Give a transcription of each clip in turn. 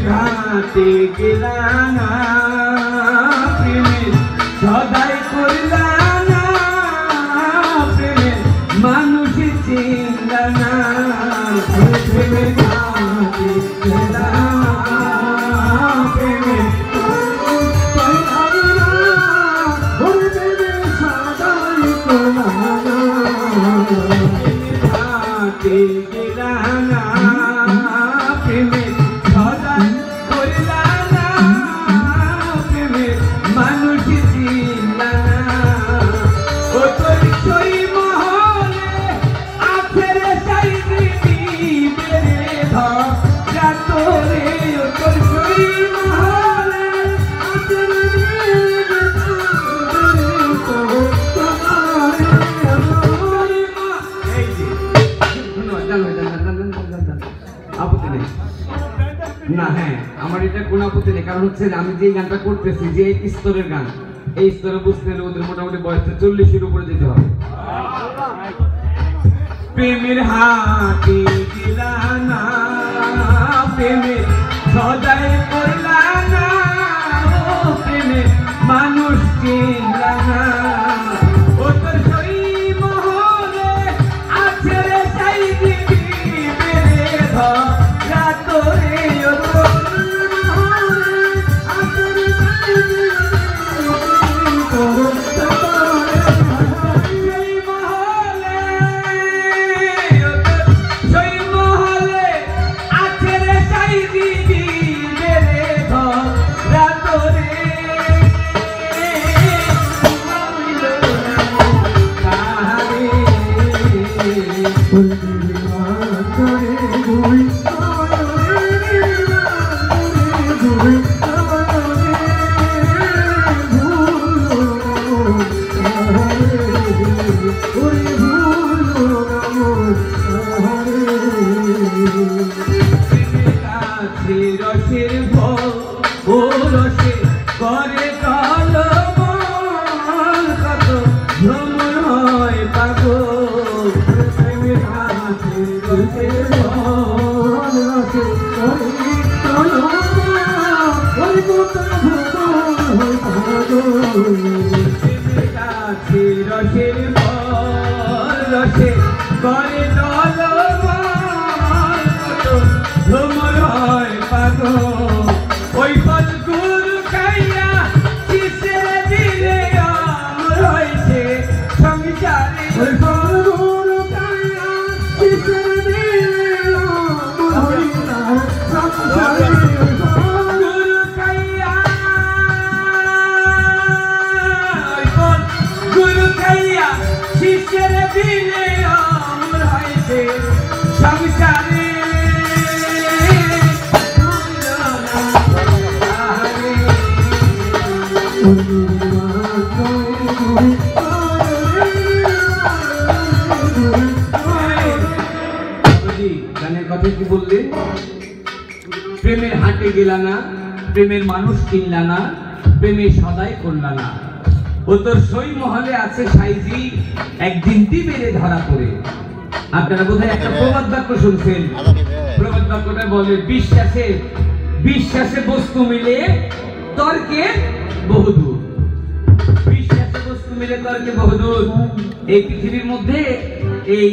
ঘাটে গেলানা প্রেমের সদাই করলানা প্রেমের মানুষ চিনলানা প্রেমের ঘাটে গেলানা প্রেমের সদাই করলানা ঘাটে গেলানা প্রেমের সদাই করলানা প্রেমের মানুষ চিনলানা ও তোর সই মহলে আছে রে সাই দিদি বেরে ধর তোরে ও তোর সই মহলে আছে রে আপত্তি নেই না। হ্যাঁ, আমার এটা কোনো আপত্তি নেই, কারণ হচ্ছে আমি যে গানটা করতেছি যে স্তরের গান, এই স্তরে বুঝতে হলে ওদের মোটামুটি বয়সটা 40-এর উপরে যেতে হবে। প্রেমের হাটে গেলানা প্রেমের সদাই করলানা প্রেমের মানুষ চিনলানা ও তোর সই মহলে আছে রে সাই দিদি বেরে ধরা তোরে ও তোর মহলে আছে রে সাই দিদি সই মহলে আছে রে সাই দিদি বেরে ধরা তোরে রসের ও রসে করে কলমল কত ভ্রমণ হয় পাগল প্রেমের হাতে রসের রসে করে কলমল কত ভ্রমণ হয় পাগল প্রেমের কাছে রসের রসে করে কলমল কত ভ্রমণ হয় পাগল ওই ফল গুরু খাইয়া কিসে দিলে আমর হইছে সংসারে ওই ফল গুরু খাইয়া কিসে দিলে আমর হইছে সংসারে গুরু খাইয়া ওই ফল গুরু খাইয়া কিসে দিলে আমর হইছে সংসারে গানের কথা কি বললেন? প্রেমের হাটে গেলানা প্রেমের মানুষ কিনলানা প্রেমের সদাই করলানা ও তোর সই মহলে আছে সাইজি একদিন দিবেরে ধরা পড়ে। আপনারা বোধহয় একটা প্রবাদ বাক্য শুনছেন, প্রবাদ বাক্যটা বলে বিশ্বাসে বস্তু মিলে তর্কে বহুদূর। বিশ্বাসে বস্তু মিলে তর্কে বহুদূর। এই পৃথিবীর মধ্যে এই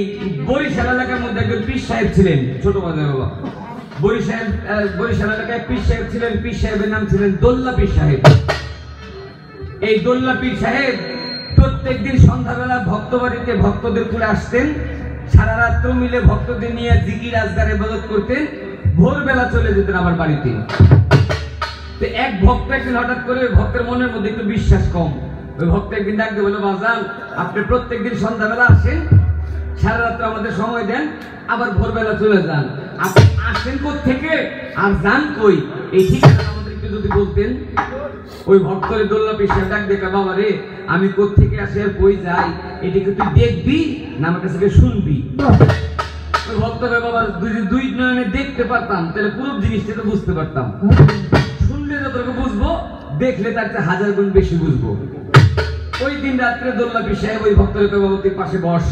বরিশাল এলাকার মধ্যে একজন পীর সাহেব ছিলেন, ছোট বাজার বাবা। বরিশাল এলাকায় পীর সাহেব ছিলেন, পীর সাহেবের নাম ছিলেন দোল্লা পীর সাহেব। এই দোল্লা পীর সাহেব প্রত্যেকদিন সন্ধ্যাবেলা ভক্ত বাড়িতে ভক্তদের করে আসতেন, সারা রাত্র মিলে ভক্তদের নিয়ে জিকির আজকার ইবাদত করতেন, ভোরবেলা চলে যেতেন আবার বাড়িতে। তো এক ভক্ত একদিন হঠাৎ করে ভক্তের মনের মধ্যে একটু বিশ্বাস কম, ওই ভক্ত একদিন ডাকতে বলে, বাজান আপনি প্রত্যেকদিন সন্ধ্যাবেলা আসেন, সারা রাত্র আমাদের সময় দেন, আবার ভোরবেলা চলে যান, আপনি আসেন কোত্থেকে আর যান কই, এই ঠিকানা আমাদের একটু যদি বলতেন। ওই ভক্তরে দোল্লা পীর সাহেব ডাক দেখা, বাবা রে আমি কোত্থেকে আসি আর কই যাই এটাকে তুই দেখবি না আমার কাছে শুনবি। ওই ভক্ত বাবা দুই নয়নে দেখতে পারতাম তাহলে পুরো জিনিসটা তো বুঝতে পারতাম, শুনলে যতটুকু বুঝবো দেখলে তার 1000 গুণ বেশি বুঝবো। ওই দিন রাত্রে দোল্লা পীর সাহেব ওই ভক্তের বাবুতির পাশে বস,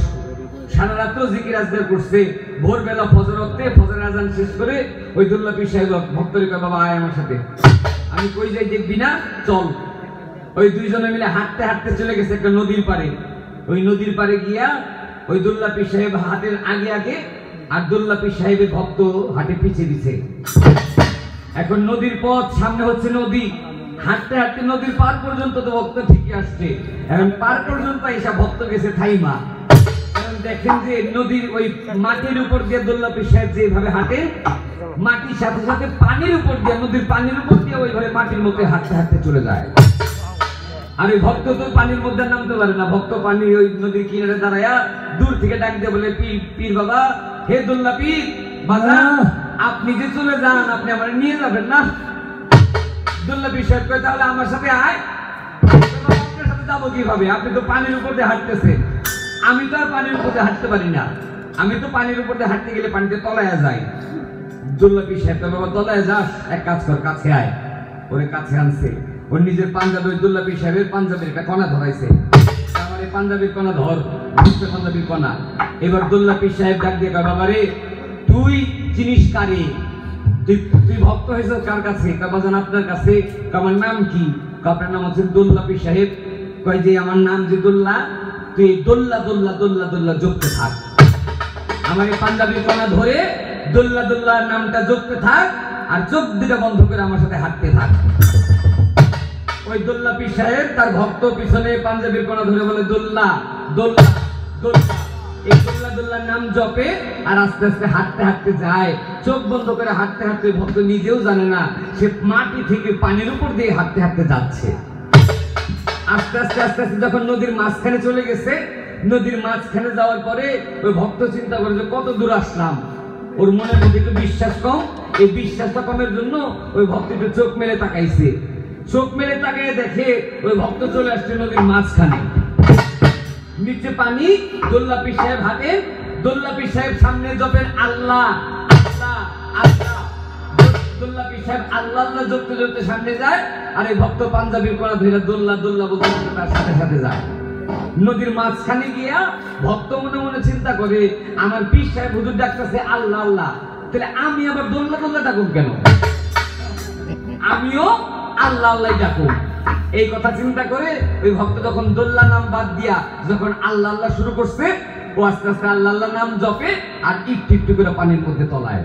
সারা রাত্র জিকির আজকার করছে। ভোরবেলা ফজর ওয়াক্তে ফজরের আজান শেষ করে ওই দোল্লা পীর সাহেব ভক্তের বাবা আয় আমার সাথে, আমি কই যাই দেখবি না, চল। ওই দুইজনে মিলে হাঁটতে হাঁটতে চলে গেছে একটা নদীর পারে। ওই নদীর পারে গিয়া ওই দোল্লা পীর সাহেব হাটের আগে আগে আর দোল্লা পীর সাহেবের ভক্ত হাটে পিছিয়ে দিছে। এখন নদীর পথ, সামনে হচ্ছে নদী, হাঁটতে হাঁটতে নদীর পার পর্যন্ত তো ভক্ত ঠিকই আসছে। এখন পার পর্যন্ত এসে ভক্ত গেছে থাইমা। কারণ দেখেন যে নদীর ওই মাটির উপর দিয়ে দোল্লা পীর সাহেব যেভাবে হাঁটে, মাটির সাথে সাথে পানির উপর দিয়ে, নদীর পানির উপর দিয়ে ওইভাবে মাটির মধ্যে হাঁটতে হাঁটতে চলে যায়। আর ওই ভক্ত তো পানির মধ্যে নামতে পারে না, ভক্ত পানি ওই নদীর কিনারে দাঁড়ায়া দূর থেকে ডাক দিয়ে বলে, পীর বাবা, হে দোল্লা পীর বাবা, আপনি যে চলে যান, আপনি আমার নিয়ে যাবেন না? দোল্লা পীর সাহেব কয়, তাহলে আমার সাথে আয়। আপনার সাথে যাবো কিভাবে? আপনি তো পানির উপর দিয়ে হাঁটতেছেন, আমি তো আর পানির উপর দিয়ে হাঁটতে পারি না। আমি তো পানির উপর দিয়ে হাঁটতে গেলে পানিতে তলায়া যাই। দোল্লা পীর সাহেব কয়, বাবা তলায় যাস, এক কাজ কর, কাছে আয়। ওরে কাছে আনছে, ওর নিজের পাঞ্জাবি, ওই দোল্লা পীর সাহেবের পাঞ্জাবির একটা কণা ধরাইছে। আমার এই পাঞ্জাবির কণা ধর, পাঞ্জাবির কণা। এবার দোল্লা পীর সাহেব ডাক দিয়ে কয়, বাবা রে, তুই জিনিস কারে? তুই ভক্ত হয়েছ কার কাছে? বাজান আপনার কাছে। আমার নাম কি? আপনার নাম হচ্ছে দোল্লা পীর সাহেব। কয় যে আমার নাম যে দোল্লা, তুই দোল্লা দোল্লা দোল্লা দোল্লা জপতে থাক। আমার এই পাঞ্জাবির কণা ধরে দোল্লা দোল্লা নামটা জপতে থাক, আর চোখ দুটা বন্ধ করে আমার সাথে হাঁটতে থাক। ওই দোল্লা পীর সাহেব তার ভক্ত পিছনে পাঞ্জাবির কণা ধরে বলে, দোল্লা দোল্লা দোল্লা। এই দোল্লা দোল্লার নাম জপে আর আস্তে আস্তে হাঁটতে হাঁটতে যায়। চোখ বন্ধ করে হাঁটতে হাঁটতে ভক্ত নিজেও জানে না সে মাটি থেকে পানির উপর দিয়ে হাঁটতে হাঁটতে যাচ্ছে। আস্তে আস্তে আস্তে আস্তে যখন নদীর মাঝখানে চলে গেছে, নদীর মাঝখানে যাওয়ার পরে ওই ভক্ত চিন্তা করে যে কত দূর আসলাম। ওর মনের মধ্যে একটু বিশ্বাস কম, এই বিশ্বাসটা কমের জন্য ওই ভক্ত একটু চোখ মেলে তাকাইছে। চোখ মেলে তাকিয়ে দেখে ওই ভক্ত চলে আসছে নদীর মাঝখানে, নিচে পানি, দোল্লা পীর সাহেব হাতে, দোল্লা পীর সাহেব সামনে জপেন আল্লাহ আল্লাহ আল্লাহ। দোল্লা পীর সাহেব আল্লাহ আল্লাহ জপতে জপতে সামনে যায়, আর এই ভক্ত পাঞ্জাবির কণা ধরে দোল্লা দোল্লা বলতে তার সাথে সাথে যায়। নদীর মাঝখানে গিয়া ভক্ত মনে মনে চিন্তা করে, আমার পীর সাহেব হুজুর ডাকতেছে আল্লাহ আল্লাহ, তাহলে আমি আবার দোল্লা দোল্লা ডাকুন কেন? আমিও আল্লাহ আল্লাহ ডাকুন। এই কথা চিন্তা করে ওই ভক্ত যখন দোল্লা নাম বাদ দিয়া যখন আল্লাহ আল্লাহ শুরু করছে, ও আস্তে আস্তে আল্লাহ আল্লাহ নাম জপে আর একটু একটু করে পানির মধ্যে তলায়।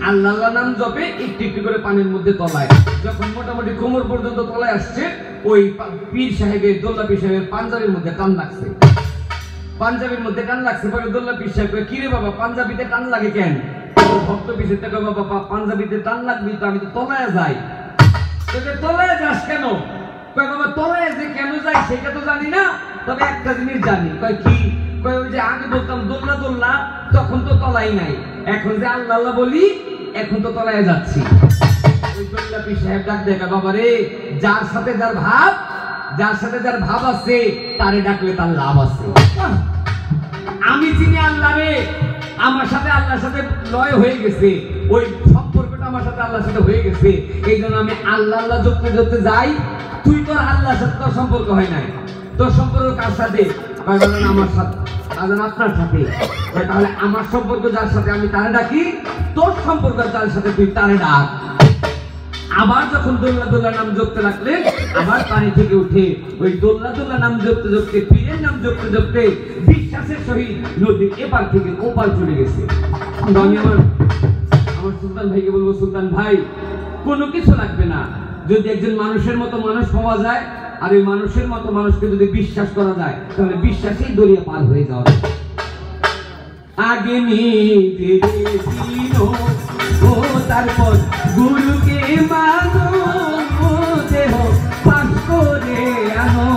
আল্লাহ আল্লাহ নাম জপে একটু একটু করে পানির মধ্যে তলায়। যখন মোটামুটি কোমর পর্যন্ত তলায় আসছে, ওই পীর সাহেবের, দোল্লা পীর সাহেবের পাঞ্জাবির মধ্যে টান লাগছে। পাঞ্জাবির মধ্যে টান লাগছে পরে দোল্লা পীর সাহেব, কি রে বাবা পাঞ্জাবিতে টান লাগে কেন? ভক্ত পিছিয়ে থেকে, বাবা পাঞ্জাবিতে টান লাগবি তো, আমি তো তলায় যাই। তলায় যাস কেন? কয় বাবা তলায় যে কেন যাই সেটা তো জানি না, তবে একটা জিনিস জানি। কয় কি? কয় ওই যে আগে বলতাম দোল্লা দোল্লা, তখন তো তলাই নাই, এখন যে আল্লাহ আল্লাহ বলি এখন তো তলায় যাচ্ছি। ওই দোল্লা পীর সাহেব ডাক দেখা, বাবা রে, যার সাথে যার ভাব, যার সাথে যার ভাব আছে তারে ডাকলে তার লাভ আছে। আমি চিনি আল্লাহ রে, আমার সাথে আল্লাহর সাথে লয় হয়ে গেছে, ওই সম্পর্কটা আমার সাথে আল্লাহর সাথে হয়ে গেছে, এই জন্য আমি আল্লাহ আল্লাহ জপতে জপতে যাই। তুই তোর আল্লাহর সাথে তোর সম্পর্ক হয় নাই, তোর সম্পর্ক কার সাথে? আমার সাথে, আপনার সাথে। তাহলে আমার সম্পর্ক যার সাথে আমি তারে ডাকি, তোর সম্পর্ক যার সাথে তুই তারে ডাক। আবার যখন দোল্লা দোল্লা নাম জপতে লাগলেন, আবার পানি থেকে উঠে ওই দোল্লা দোল্লা নাম জপতে জপতে, পীরের নাম জপতে জপতে বিশ্বাসের সহিত নদীর এপার থেকে ওপার চলে গেছে। আমি আমার সুলতান ভাইকে বলবো, সুলতান ভাই কোনো কিছু লাগবে না, যদি একজন মানুষের মতো মানুষ পাওয়া যায় আর ওই মানুষের মতো মানুষকে যদি বিশ্বাস করা যায়, তাহলে বিশ্বাসেই দরিয়া পার হয়ে যাওয়া। আগে নিজে চিনো, ও তারপর গুরুকে মানো, দেহ পাশ করে আনো।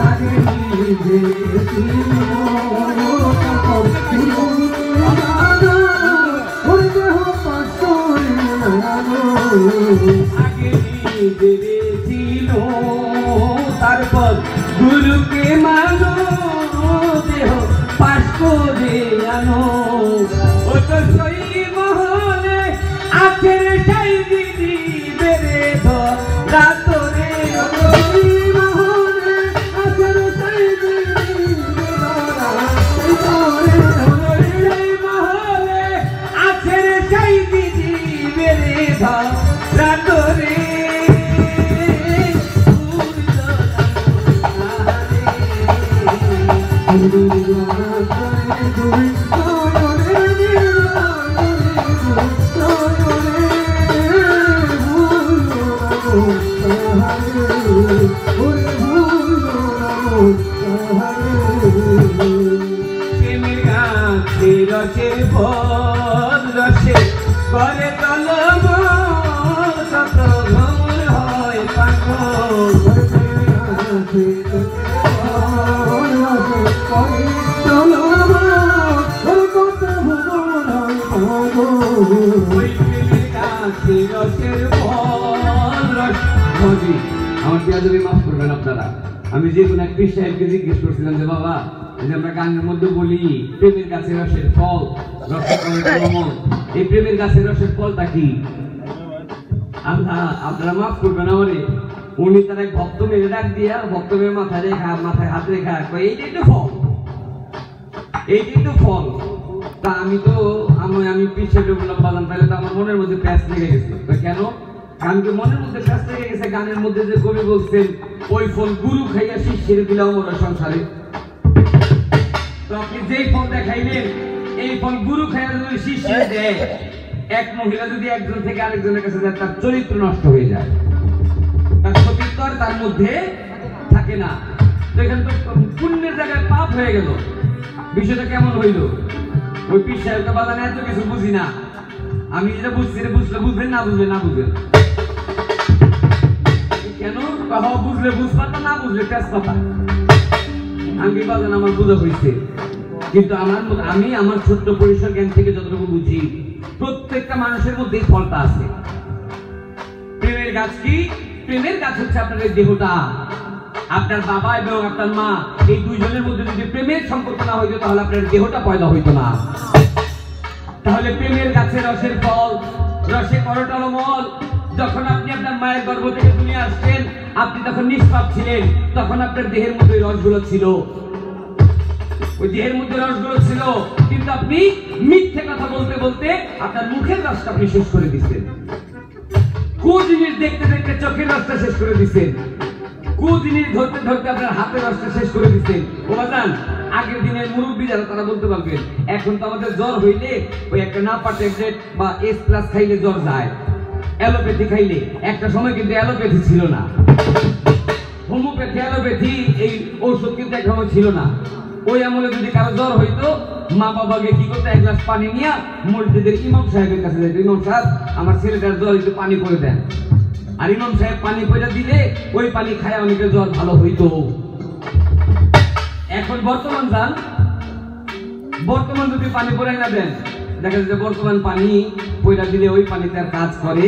আগে নিজে চিনো, তারপর গুরুকে মানো, দেহ পাশ করে আনো। আগে নিজে চিনো, তারপর গুরুকে মানো, দেহ পাশ করে আনো। ও তো সই মহলে আছে সেই দিদি বেড়ে ধরা তোরে, মহলে প্রেমের গাছে রসের ফল রসে করে কলম কত ভ্রমর হয় পাগল আমার পেয়াজবি মাফ করবেন আপনারা। আমি যে কোনো এক পীর সাহেবকে জিজ্ঞেস করছিলাম যে বাবা যে আমরা গানের মধ্যে বলি প্রেমের গাছের রসের ফল রসের কলম, এই প্রেমের গাছের রসের ফলটা কি? আপনারা মাফ করবেন আমারে। উনি তার এক ভক্ত মেরে ডাক দিয়া ভক্ত মেয়ের মাথায় রেখা মাথায় হাত রেখা এইটাই তো ফল, এইটাই তো ফল। তা আমি তো আমি পিছিয়ে বললাম বাজান তাহলে তো আমার মনের মধ্যে প্যাঁচ লেগে গেছে। কেন? আমি তো মনের মধ্যে প্যাঁচ লেগে গেছে গানের মধ্যে যে কবি বলছেন ওই ফল গুরু খাইয়া শিষ্যের দিলাম ওরা সংসারে। তো আপনি যেই ফল দেখাইলেন এই ফল গুরু খাইয়া যদি শিষ্যের দেয়, এক মহিলা যদি একজন থেকে আরেকজনের কাছে যায় তার চরিত্র নষ্ট হয়ে যায়, তার সতীত্ব তার মধ্যে থাকে না। তো এখানে তো পুণ্যের জায়গায় পাপ হয়ে গেল। বিষয়টা কেমন হইল? ওই পীর সাহেবকে বাজানে এত কিছু বুঝি না, আমি যেটা বুঝছি বুঝলে বুঝবেন, না বুঝলে না বুঝবেন। কেন? বুঝলে বুঝপাতা, না বুঝলে তেজপাতা। আমি বাজান আমার বোঝা হয়েছে, কিন্তু আমি আমার ছোট্ট পরিসর জ্ঞান থেকে যতটুকু বুঝি প্রত্যেকটা মানুষের মধ্যে এই ফলটা আছে। প্রেমের গাছ কি? প্রেমের গাছ হচ্ছে আপনার এই দেহটা। আপনার বাবা এবং আপনার মা এই দুইজনের মধ্যে যদি প্রেমের সম্পর্ক না হইতো তাহলে আপনার দেহটা পয়দা হইতো না। তাহলে প্রেমের গাছের রসের ফল রসে করটলমল। যখন আপনি আপনার মায়ের গর্ভ থেকে দুনিয়া আসছেন আপনি তখন নিষ্পাপ ছিলেন, তখন আপনার দেহের মধ্যে রসগুলো ছিল, ওই দেহের মধ্যে রসগুলো ছিল, কিন্তু আপনি মিথ্যে কথা বলতে বলতে আপনার মুখের রসটা আপনি শেষ করে দিচ্ছেন। কু জিনিস দেখতে দেখতে চোখের রসটা শেষ করে দিচ্ছেন, কু জিনিস ধরতে ধরতে আপনার হাতের রসটা শেষ করে দিচ্ছেন। ও বাজান, আগের দিনের মুরব্বী যারা তারা বলতে পারবেন, এখন তো আমাদের জ্বর হইলে ওই একটা নাপা ট্যাবলেট বা S+ খাইলে জ্বর যায়, অ্যালোপ্যাথি খাইলে। একটা সময় কিন্তু অ্যালোপ্যাথি ছিল না, হোমিওপ্যাথি অ্যালোপ্যাথি এই ঔষধ কিন্তু এক সময় ছিল না। ওই আমলে যদি কারো জ্বর হইতো মা বাবাকে কি করতো, এক গ্লাস পানি নিয়ে মসজিদের ইমাম সাহেবের কাছে যাইতো, ইমাম সাহেব আমার ছেলেটার জ্বর একটু পানি করে দেন। আর ইমাম সাহেব পানি করে দিলে ওই পানি খায় অনেকের জ্বর ভালো হইতো। এখন বর্তমান যান, বর্তমান যদি পানি পরে না দেন দেখা যাচ্ছে বর্তমান পানি পয়লা দিলে ওই পানিতে আর কাজ করে।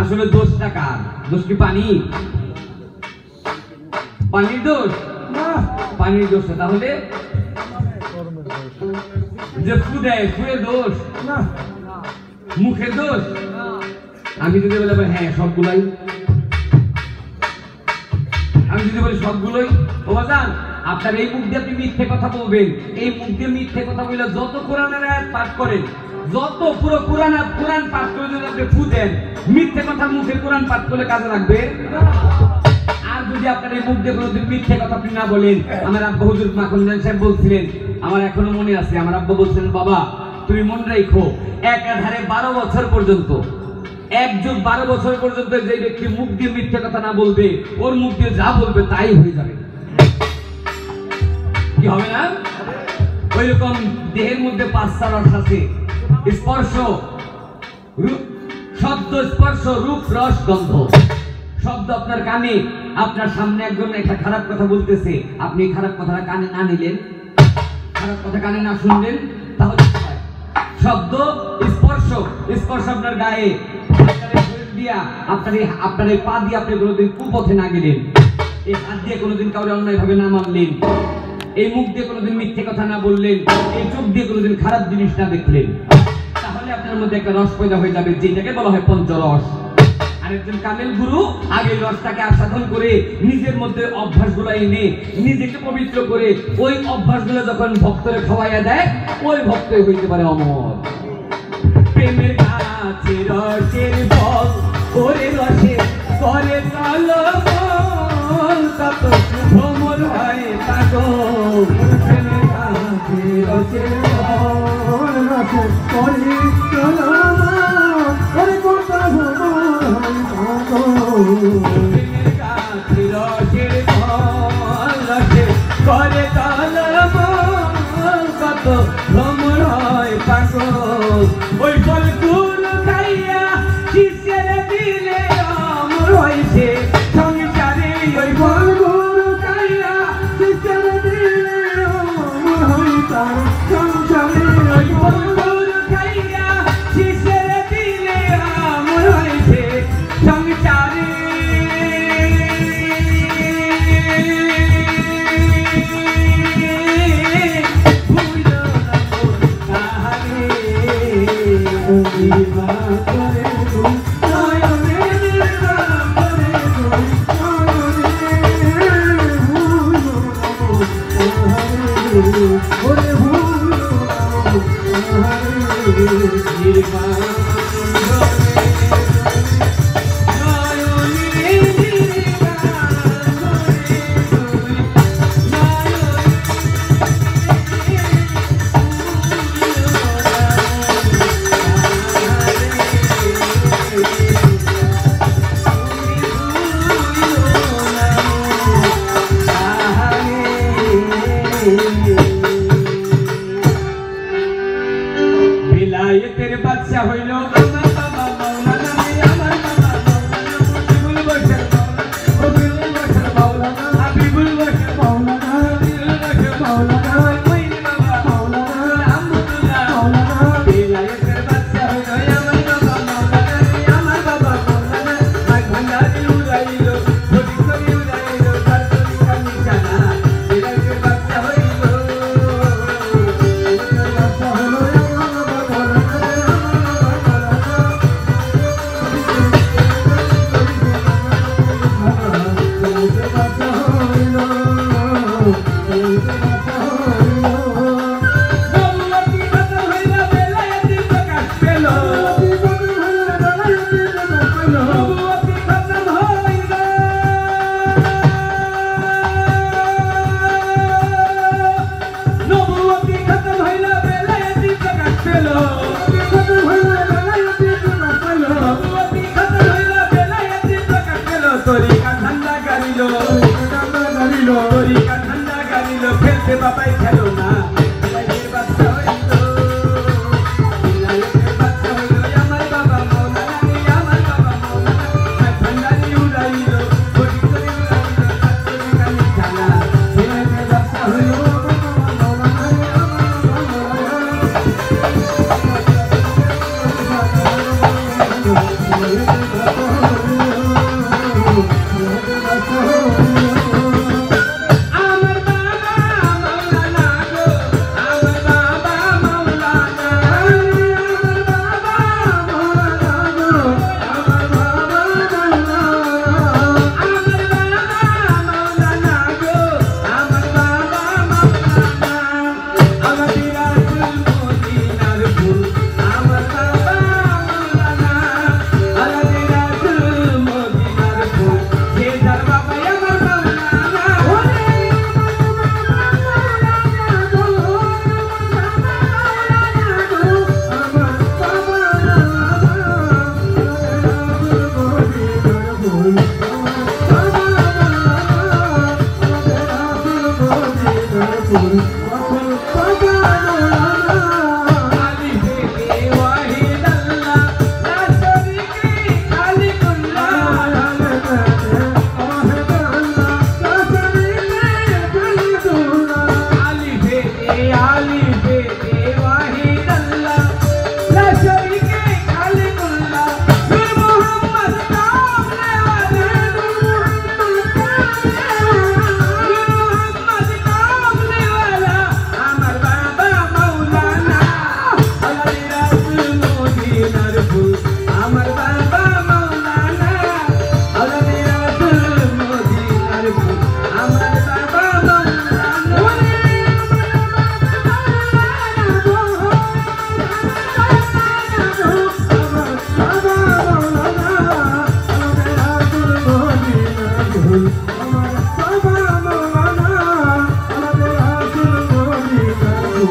আসলে দোষটা কার? দোষ কি পানি? পানির দোষ না, পানির দোষ। তাহলে যে ফু দেয় ফুয়ের দোষ না, মুখের দোষ। আমি যদি বলে হ্যাঁ সবগুলাই, আমি যদি বলি সবগুলোই, ও বাজান আপনার এই মুখ দিয়ে আপনি মিথ্যে কথা বলবেন, এই মুখ দিয়ে মিথ্যে কথা বলে যত কোরআনের আয়াত পাঠ করেন, যত পুরো কোরআন পাঠ করে যদি আপনি ফু দেন, মিথ্যে কথা মুখে কোরআন পাঠ করলে কাজে লাগবে। আর যদি আপনার এই মুখ দিয়ে কোনোদিন মিথ্যে কথা আপনি না বলেন, আমার আব্বা হুজুর মাখন সাহেব বলছিলেন, আমার এখনো মনে আছে, আমার আব্বা বলছিলেন বাবা তুমি মনে রাখো একাধারে 12 বছর পর্যন্ত, 1 যুগ 12 বছর পর্যন্ত যে ব্যক্তি মুখ দিয়ে মিথ্যে কথা না বলবে ওর মুখ দিয়ে যা বলবে তাই হয়ে যাবে। কি হবে না? ওই রকম দেহের মধ্যে 5টা রস আছে, স্পর্শ, শব্দ, স্পর্শ, রূপ, রস, গন্ধ। শব্দ আপনার কানে, আপনার সামনে একজন একটা খারাপ কথা বলতেছে, আপনি খারাপ কথাটা কানে না নিলেন, খারাপ কথা কানে না শুনলেন, তাহলে শব্দ। স্পর্শ, স্পর্শ আপনার গায়ে, আপনার এই পা দিয়ে আপনি কোনোদিন কুপথে না গেলেন, এই হাত দিয়ে কোনোদিন কাউরে অন্যায় ভাবে না মানলেন, এই মুখ দিয়ে কোনোদিন মিথ্যে কথা না বললেন, এই চোখ দিয়ে কোনোদিন খারাপ জিনিস না দেখলেন, তাহলে আপনার মধ্যে একটা রস পয়দা হয়ে যাবে, যেটাকে বলা হয় পঞ্চরস। আরেকজন কামেল গুরু আগে রসটাকে আস্বাদন করে নিজের মধ্যে অভ্যাসগুলো এনে নিজেকে পবিত্র করে ওই অভ্যাসগুলো যখন ভক্তরে খাওয়াইয়া দেয়, ওই ভক্তই হইতে পারে অমর। প্রেমের গাছে রসের ফল, ওরে রসে করে কলম, কত ভ্রমর হয় পাগল। করে তালাম কত ভ্রমর হয় পাগল ওই ফলকুল খাইয়া শিশের দিলে অমর হয়েছে সংসারে ওই ফলকুল খাইয়া শিশের দিলে অমর হয় তার সংসারে ওই ফলকুল খাইয়া শিশের দিলে অমর হয়েছে সংসারে বিলায়েতের বাদশা হইল আমার বাবা মাওলানা আমার বাবা মাওলানা হাবিবুল বশর মাওলানা হাবিবুল বশর মাওলানা মঈন বাবা মাওলানা আহমদুল্লাহ মাওলানা বিলায়েতের বাদশা হইল আমার বাবা মাওলানা আমার বাবা মাওলানা মাই ভান্ডারি উড়াইল ফটিক করি উড়াইল তার তরিকা নিশানা বিলায়েতের বাদশা হইল ফেলতে বাবাই খেলো না আমার বাবা মাওলানা আমার বাবা মাওলানা ভান্ডারি উড়াইল ফটিক করে উড়াইল জানা বিলায়েতের বাদশা হইল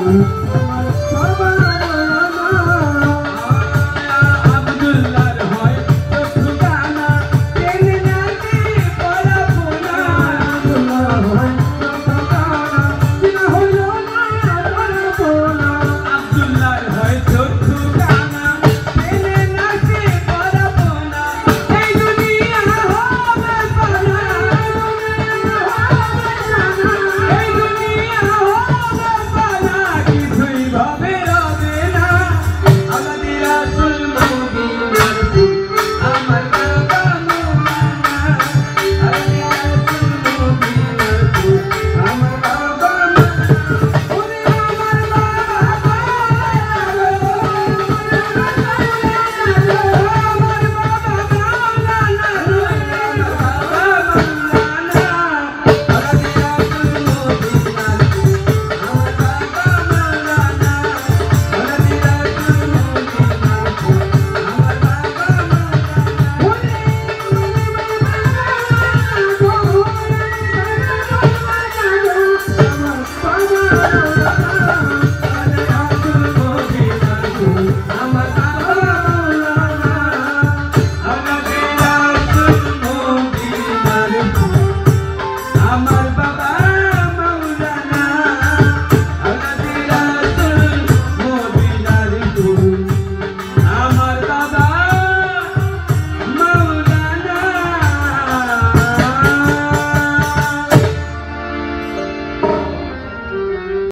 Thank you.